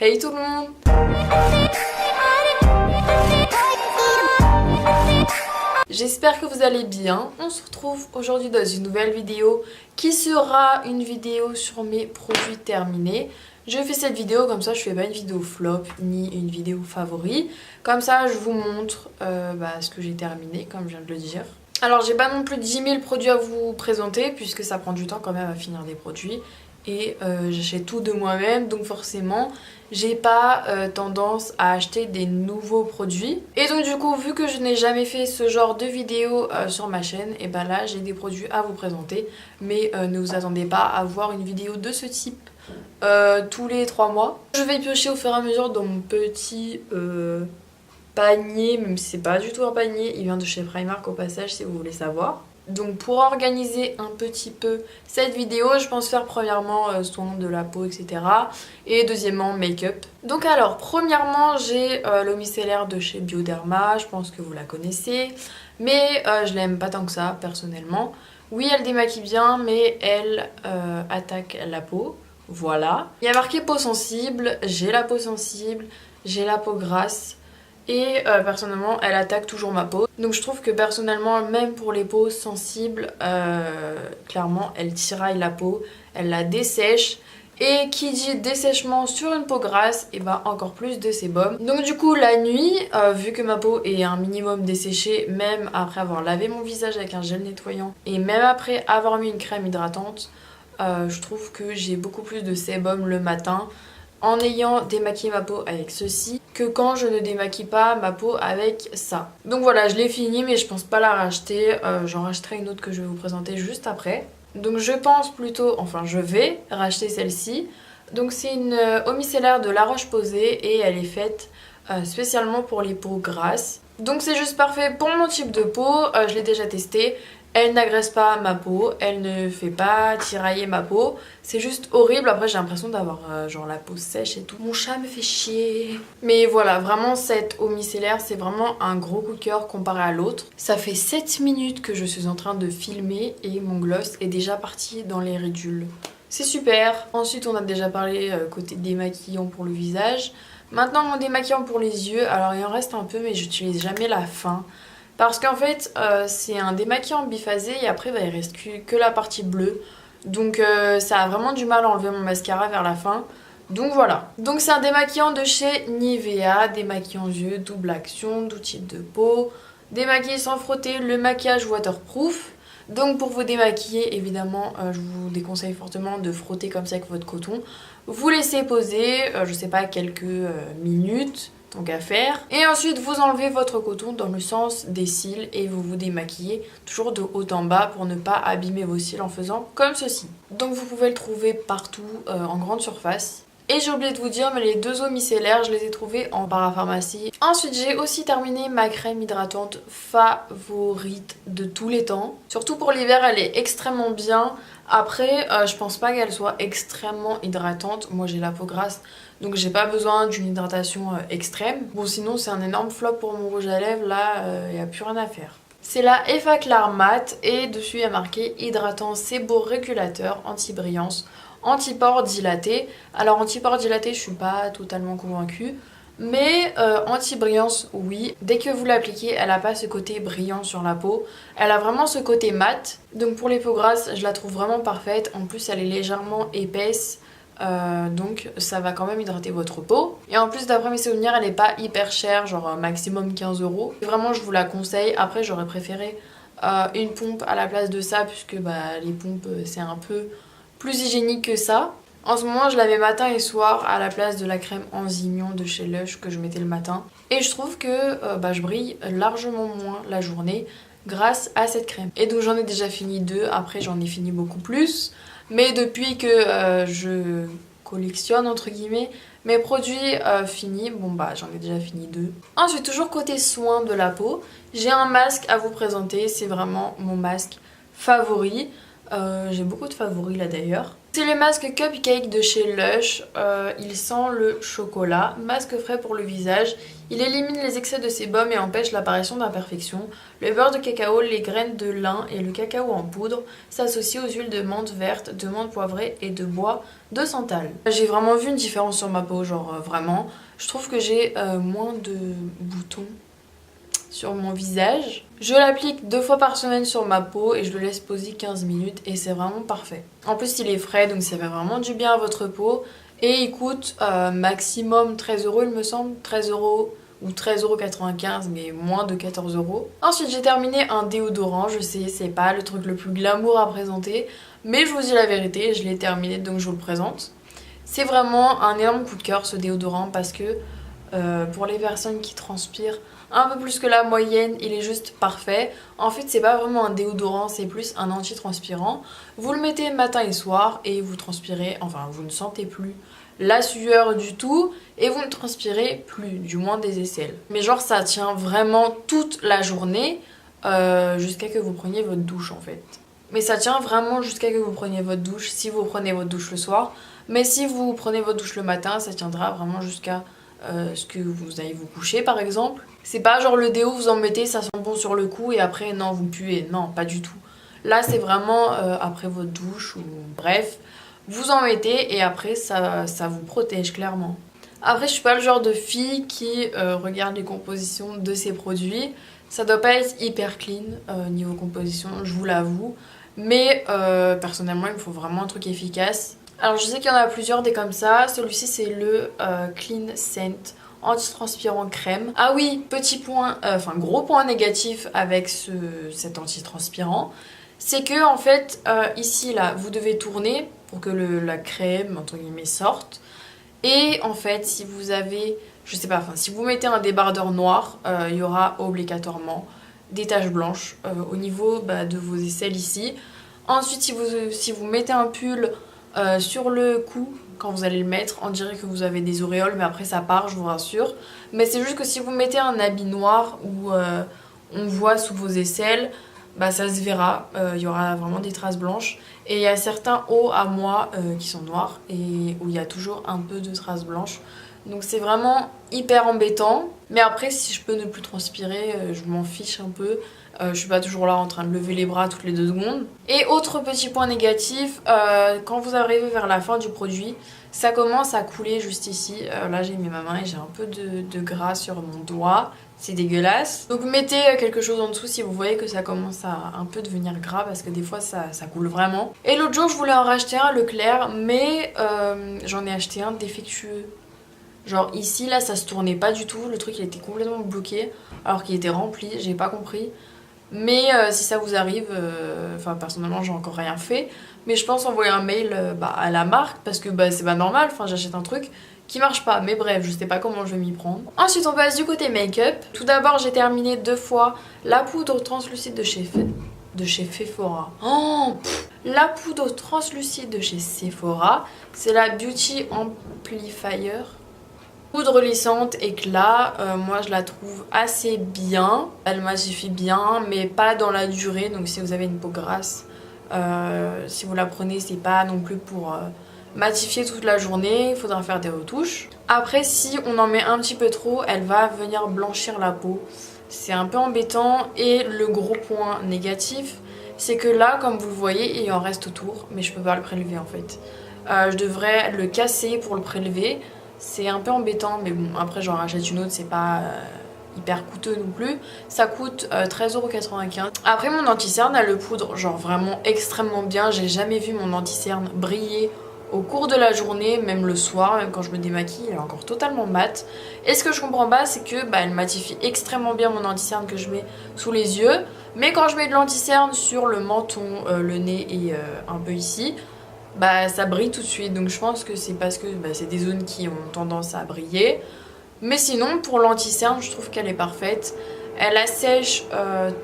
Hey tout le monde! J'espère que vous allez bien. On se retrouve aujourd'hui dans une nouvelle vidéo qui sera une vidéo sur mes produits terminés. Je fais cette vidéo comme ça, je fais pas une vidéo flop ni une vidéo favori. Comme ça, je vous montre ce que j'ai terminé, comme je viens de le dire. Alors, j'ai pas non plus 10 000 produits à vous présenter puisque ça prend du temps quand même à finir des produits. Et j'achète tout de moi-même, donc forcément j'ai pas tendance à acheter des nouveaux produits. Et donc du coup, vu que je n'ai jamais fait ce genre de vidéo sur ma chaîne, et ben là j'ai des produits à vous présenter. Mais ne vous attendez pas à voir une vidéo de ce type tous les 3 mois. Je vais piocher au fur et à mesure dans mon petit panier, même si c'est pas du tout un panier, il vient de chez Primark au passage si vous voulez savoir. Donc pour organiser un petit peu cette vidéo, je pense faire premièrement soin de la peau, etc. Et deuxièmement make-up. Donc alors premièrement j'ai l'eau micellaire de chez Bioderma, je pense que vous la connaissez. Mais je l'aime pas tant que ça personnellement. Oui, elle démaquille bien mais elle attaque la peau. Voilà. Il y a marqué peau sensible, j'ai la peau sensible, j'ai la peau grasse. Et personnellement elle attaque toujours ma peau. Donc je trouve que personnellement même pour les peaux sensibles, clairement elle tiraille la peau, elle la dessèche. Et qui dit dessèchement sur une peau grasse, et bah encore plus de sébum. Donc du coup la nuit, vu que ma peau est un minimum desséchée, même après avoir lavé mon visage avec un gel nettoyant et même après avoir mis une crème hydratante, je trouve que j'ai beaucoup plus de sébum le matin en ayant démaquillé ma peau avec ceci que quand je ne démaquille pas ma peau avec ça. Donc voilà, je l'ai fini mais je pense pas la racheter, j'en rachèterai une autre que je vais vous présenter juste après. Donc je pense plutôt, enfin je vais racheter celle-ci. Donc c'est une eau micellaire de La Roche-Posay et elle est faite spécialement pour les peaux grasses. Donc c'est juste parfait pour mon type de peau, je l'ai déjà testé. Elle n'agresse pas ma peau, elle ne fait pas tirailler ma peau. C'est juste horrible, après j'ai l'impression d'avoir genre la peau sèche et tout. Mon chat me fait chier. Mais voilà, vraiment cette eau micellaire c'est vraiment un gros coup de cœur comparé à l'autre. Ça fait 7 minutes que je suis en train de filmer et mon gloss est déjà parti dans les ridules. C'est super. Ensuite on a déjà parlé côté démaquillant pour le visage. Maintenant mon démaquillant pour les yeux, alors il en reste un peu mais j'utilise jamais la fin. Parce qu'en fait c'est un démaquillant biphasé et après il reste que la partie bleue. Donc ça a vraiment du mal à enlever mon mascara vers la fin. Donc voilà. Donc c'est un démaquillant de chez Nivea, démaquillant yeux, double action, doux type de peau. Démaquiller sans frotter, le maquillage waterproof. Donc pour vous démaquiller évidemment je vous déconseille fortement de frotter comme ça avec votre coton. Vous laissez poser, je sais pas, quelques minutes. Donc à faire. Et ensuite vous enlevez votre coton dans le sens des cils et vous vous démaquillez toujours de haut en bas pour ne pas abîmer vos cils en faisant comme ceci. Donc vous pouvez le trouver partout en grande surface. Et j'ai oublié de vous dire, mais les deux eaux micellaires, je les ai trouvées en parapharmacie. Ensuite, j'ai aussi terminé ma crème hydratante favorite de tous les temps. Surtout pour l'hiver, elle est extrêmement bien. Après, je pense pas qu'elle soit extrêmement hydratante. Moi, j'ai la peau grasse, donc j'ai pas besoin d'une hydratation extrême. Bon, sinon, c'est un énorme flop pour mon rouge à lèvres. Là, il n'y a plus rien à faire. C'est la Effaclar Matte et dessus il y a marqué hydratant séborégulateur anti-brillance, anti-pores dilaté. Alors anti-pores dilaté je suis pas totalement convaincue, mais anti-brillance oui. Dès que vous l'appliquez elle a pas ce côté brillant sur la peau, elle a vraiment ce côté mat. Donc pour les peaux grasses je la trouve vraiment parfaite, en plus elle est légèrement épaisse. Donc ça va quand même hydrater votre peau. Et en plus d'après mes souvenirs elle est pas hyper chère, genre maximum 15 €. Vraiment je vous la conseille. Après j'aurais préféré une pompe à la place de ça puisque les pompes c'est un peu plus hygiénique que ça. En ce moment je la mets matin et soir à la place de la crème Enzymon de chez Lush que je mettais le matin. Et je trouve que je brille largement moins la journée grâce à cette crème. Et donc j'en ai déjà fini 2, après j'en ai fini beaucoup plus. Mais depuis que je collectionne entre guillemets mes produits finis, j'en ai déjà fini 2. Ensuite toujours côté soin de la peau, j'ai un masque à vous présenter, c'est vraiment mon masque favori. J'ai beaucoup de favoris là d'ailleurs. C'est le masque Cupcake de chez Lush. Il sent le chocolat. Masque frais pour le visage. Il élimine les excès de sébum et empêche l'apparition d'imperfections. Le beurre de cacao, les graines de lin et le cacao en poudre s'associent aux huiles de menthe verte, de menthe poivrée et de bois de santal. J'ai vraiment vu une différence sur ma peau, genre vraiment. Je trouve que j'ai moins de boutons sur mon visage. Je l'applique 2 fois par semaine sur ma peau et je le laisse poser 15 minutes et c'est vraiment parfait. En plus il est frais donc ça fait vraiment du bien à votre peau et il coûte maximum 13 € il me semble, 13 € ou 13,95 € mais moins de 14 €. Ensuite j'ai terminé un déodorant, je sais c'est pas le truc le plus glamour à présenter mais je vous dis la vérité, je l'ai terminé donc je vous le présente. C'est vraiment un énorme coup de cœur ce déodorant parce que pour les personnes qui transpirent un peu plus que la moyenne, il est juste parfait. En fait, c'est pas vraiment un déodorant, c'est plus un anti-transpirant. Vous le mettez matin et soir et vous transpirez, enfin vous ne sentez plus la sueur du tout et vous ne transpirez plus, du moins des aisselles. Mais genre ça tient vraiment toute la journée jusqu'à que vous preniez votre douche en fait. Mais ça tient vraiment jusqu'à que vous preniez votre douche, si vous prenez votre douche le soir. Mais si vous prenez votre douche le matin, ça tiendra vraiment jusqu'à ce que vous allez vous coucher par exemple. C'est pas genre le déo vous en mettez, ça sent bon sur le cou et après non vous puez, non pas du tout. Là c'est vraiment après votre douche ou bref, vous en mettez et après ça vous protège clairement. Après je suis pas le genre de fille qui regarde les compositions de ces produits. Ça doit pas être hyper clean niveau composition, je vous l'avoue. Mais personnellement il me faut vraiment un truc efficace. Alors je sais qu'il y en a plusieurs des comme ça, celui-ci c'est le Clean Scent anti-transpirant crème. Ah oui, petit point, gros point négatif avec cet anti-transpirant, c'est que en fait ici là vous devez tourner pour que la crème entre guillemets sorte. Et en fait si vous avez, je sais pas, si vous mettez un débardeur noir, il y aura obligatoirement des taches blanches au niveau de vos aisselles ici. Ensuite si vous mettez un pull sur le cou, quand vous allez le mettre, on dirait que vous avez des auréoles, mais après ça part, je vous rassure. Mais c'est juste que si vous mettez un habit noir où on voit sous vos aisselles, ça se verra, il y aura vraiment des traces blanches. Et il y a certains hauts à moi qui sont noirs et où il y a toujours un peu de traces blanches. Donc c'est vraiment hyper embêtant. Mais après, si je peux ne plus transpirer, je m'en fiche un peu. Je suis pas toujours là en train de lever les bras toutes les 2 secondes. Et autre petit point négatif, quand vous arrivez vers la fin du produit, ça commence à couler juste ici. Là j'ai mis ma main et j'ai un peu de gras sur mon doigt. C'est dégueulasse. Donc mettez quelque chose en dessous si vous voyez que ça commence à un peu devenir gras parce que des fois ça coule vraiment. Et l'autre jour je voulais en racheter un Leclerc mais j'en ai acheté un défectueux. Genre ici là ça se tournait pas du tout, le truc il était complètement bloqué alors qu'il était rempli, j'ai pas compris. Mais si ça vous arrive, personnellement j'ai encore rien fait, mais je pense envoyer un mail à la marque parce que c'est pas normal, j'achète un truc qui marche pas, mais bref je sais pas comment je vais m'y prendre. Ensuite on passe du côté make-up. Tout d'abord j'ai terminé 2 fois la poudre translucide de chez Sephora. La poudre translucide de chez Sephora, c'est la Beauty Amplifier. Poudre lissante, éclat, moi je la trouve assez bien. Elle matifie bien mais pas dans la durée, donc si vous avez une peau grasse, si vous la prenez c'est pas non plus pour matifier toute la journée, il faudra faire des retouches. Après si on en met un petit peu trop, elle va venir blanchir la peau. C'est un peu embêtant et le gros point négatif, c'est que là comme vous le voyez il en reste autour mais je peux pas le prélever en fait. Je devrais le casser pour le prélever. C'est un peu embêtant mais bon après j'en rachète une autre, c'est pas hyper coûteux non plus. Ça coûte 13,95 €. Après mon anti-cerne elle le poudre genre vraiment extrêmement bien. J'ai jamais vu mon anti-cerne briller au cours de la journée, même le soir, même quand je me démaquille, elle est encore totalement mat. Et ce que je comprends pas c'est que elle matifie extrêmement bien mon anti-cerne que je mets sous les yeux. Mais quand je mets de l'anti-cerne sur le menton, le nez et un peu ici, ça brille tout de suite. Donc je pense que c'est parce que c'est des zones qui ont tendance à briller. Mais sinon pour l'anti-cerne je trouve qu'elle est parfaite. Elle assèche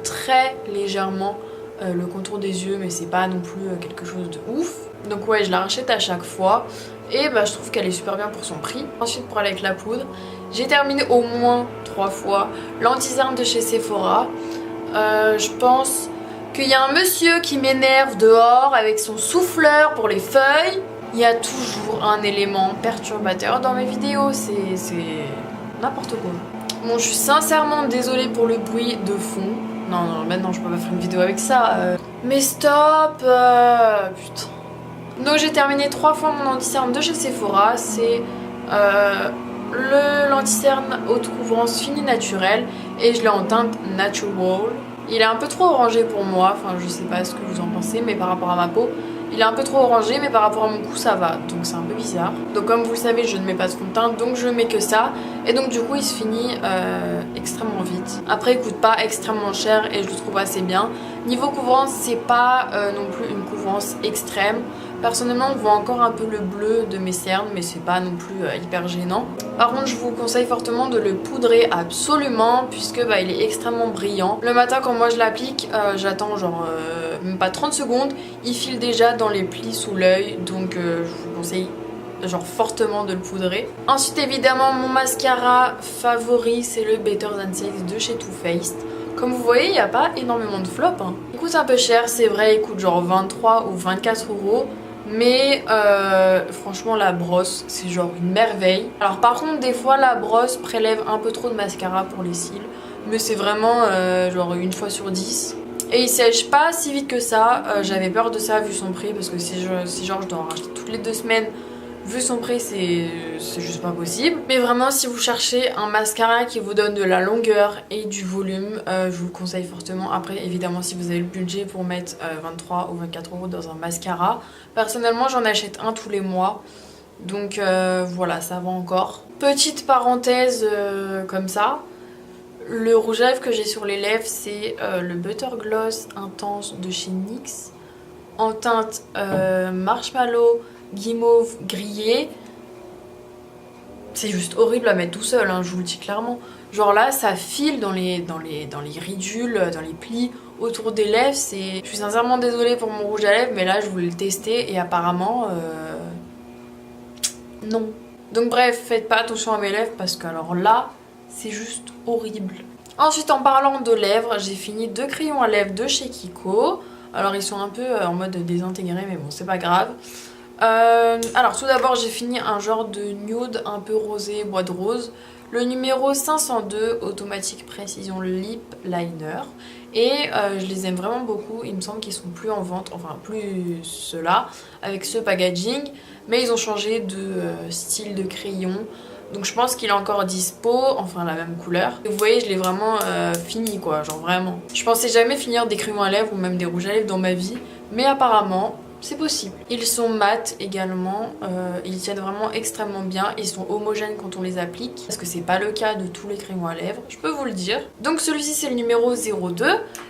très légèrement le contour des yeux mais c'est pas non plus quelque chose de ouf. Donc ouais je la rachète à chaque fois. Et je trouve qu'elle est super bien pour son prix. Ensuite pour aller avec la poudre, j'ai terminé au moins 3 fois l'anti-cerne de chez Sephora. Je pense qu'il y a un monsieur qui m'énerve dehors avec son souffleur pour les feuilles. Il y a toujours un élément perturbateur dans mes vidéos, c'est n'importe quoi. Bon, je suis sincèrement désolée pour le bruit de fond. Non, maintenant je peux pas faire une vidéo avec ça. Mais stop, putain. Donc j'ai terminé 3 fois mon anti-cerne de chez Sephora. C'est le anti-cerne haute couvrance fini naturel et je l'ai en teinte natural. Il est un peu trop orangé pour moi, enfin je sais pas ce que vous en pensez, mais par rapport à ma peau, il est un peu trop orangé, mais par rapport à mon cou ça va, donc c'est un peu bizarre. Donc comme vous le savez, je ne mets pas de fond de teint, donc je mets que ça, et donc du coup il se finit extrêmement vite. Après il coûte pas extrêmement cher et je le trouve assez bien. Niveau couvrance, c'est pas non plus une couvrance extrême. Personnellement, on voit encore un peu le bleu de mes cernes, mais c'est pas non plus hyper gênant. Par contre, je vous conseille fortement de le poudrer absolument, puisque bah, il est extrêmement brillant. Le matin, quand moi je l'applique, j'attends genre même pas 30 secondes, il file déjà dans les plis sous l'œil, donc je vous conseille genre fortement de le poudrer. Ensuite, évidemment, mon mascara favori, c'est le Better Than Sex de chez Too Faced. Comme vous voyez, il n'y a pas énormément de flop. Hein. Il coûte un peu cher, c'est vrai, il coûte genre 23 ou 24 €. Mais franchement la brosse c'est genre une merveille. Alors par contre des fois la brosse prélève un peu trop de mascara pour les cils. Mais c'est vraiment genre une fois sur 10. Et il sèche pas si vite que ça. J'avais peur de ça vu son prix. Parce que si genre je dois en racheter toutes les 2 semaines, vu son prix c'est juste pas possible. Mais vraiment si vous cherchez un mascara qui vous donne de la longueur et du volume, je vous le conseille fortement. Après évidemment si vous avez le budget pour mettre 23 ou 24 € dans un mascara. Personnellement j'en achète un tous les mois. Donc voilà, ça va encore. Petite parenthèse comme ça. Le rouge à lèvres que j'ai sur les lèvres c'est le Butter Gloss Intense de chez NYX. En teinte marshmallow, guimauve, grillé. C'est juste horrible à mettre tout seul, hein, je vous le dis clairement. Genre là, ça file dans les ridules, dans les plis autour des lèvres. Je suis sincèrement désolée pour mon rouge à lèvres, mais là, je voulais le tester et apparemment, non. Donc bref, faites pas attention à mes lèvres parce que alors là, c'est juste horrible. Ensuite, en parlant de lèvres, j'ai fini 2 crayons à lèvres de chez Kiko. Alors ils sont un peu en mode désintégré, mais bon, c'est pas grave. Alors tout d'abord j'ai fini un genre de nude un peu rosé, bois de rose. Le numéro 502 Automatique Précision Lip Liner. Et je les aime vraiment beaucoup. Il me semble qu'ils sont plus en vente, enfin plus ceux-là, avec ce packaging. Mais ils ont changé de style de crayon. Donc je pense qu'il est encore dispo, enfin la même couleur. Et vous voyez, je l'ai vraiment fini quoi, genre vraiment. Je pensais jamais finir des crayons à lèvres ou même des rouges à lèvres dans ma vie. Mais apparemment, c'est possible. Ils sont mat également, ils tiennent vraiment extrêmement bien, ils sont homogènes quand on les applique, parce que c'est pas le cas de tous les crayons à lèvres, je peux vous le dire. Donc celui-ci c'est le numéro 02,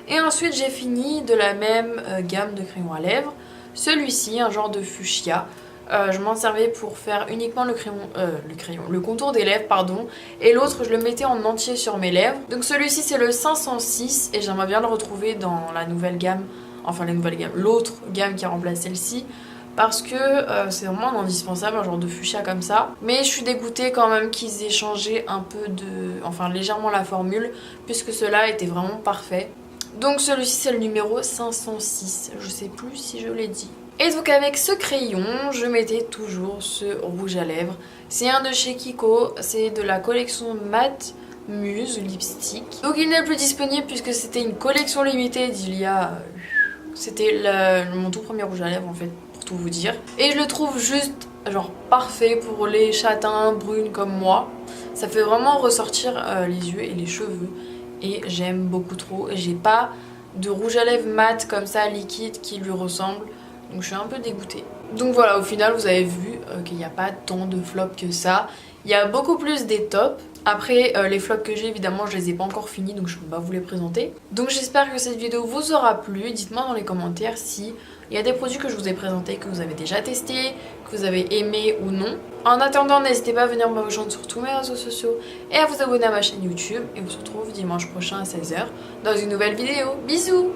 et ensuite j'ai fini de la même gamme de crayons à lèvres, celui-ci, un genre de fuchsia. Je m'en servais pour faire uniquement le contour des lèvres, pardon, et l'autre je le mettais en entier sur mes lèvres. Donc celui-ci c'est le 506 et j'aimerais bien le retrouver dans la nouvelle gamme. Enfin la nouvelle gamme, l'autre gamme qui remplace celle-ci, parce que c'est vraiment un indispensable, un genre de fuchsia comme ça. Mais je suis dégoûtée quand même qu'ils aient changé un peu enfin légèrement la formule, puisque cela était vraiment parfait. Donc celui-ci c'est le numéro 506, je sais plus si je l'ai dit. Et donc avec ce crayon, je mettais toujours ce rouge à lèvres. C'est un de chez Kiko, c'est de la collection Matte Muse Lipstick. Donc il n'est plus disponible puisque c'était une collection limitée d'il y a... C'était mon tout premier rouge à lèvres en fait, pour tout vous dire. Et je le trouve juste genre parfait pour les châtains, brunes comme moi. Ça fait vraiment ressortir les yeux et les cheveux. Et j'aime beaucoup trop. Et j'ai pas de rouge à lèvres mat comme ça, liquide, qui lui ressemble. Donc je suis un peu dégoûtée. Donc voilà, au final vous avez vu qu'il n'y a pas tant de flops que ça. Il y a beaucoup plus des tops. Après les flops que j'ai évidemment je les ai pas encore finis donc je peux pas vous les présenter. Donc j'espère que cette vidéo vous aura plu. Dites-moi dans les commentaires si il y a des produits que je vous ai présentés, que vous avez déjà testés, que vous avez aimé ou non. En attendant, n'hésitez pas à venir me rejoindre sur tous mes réseaux sociaux et à vous abonner à ma chaîne YouTube. Et on se retrouve dimanche prochain à 16 h dans une nouvelle vidéo. Bisous!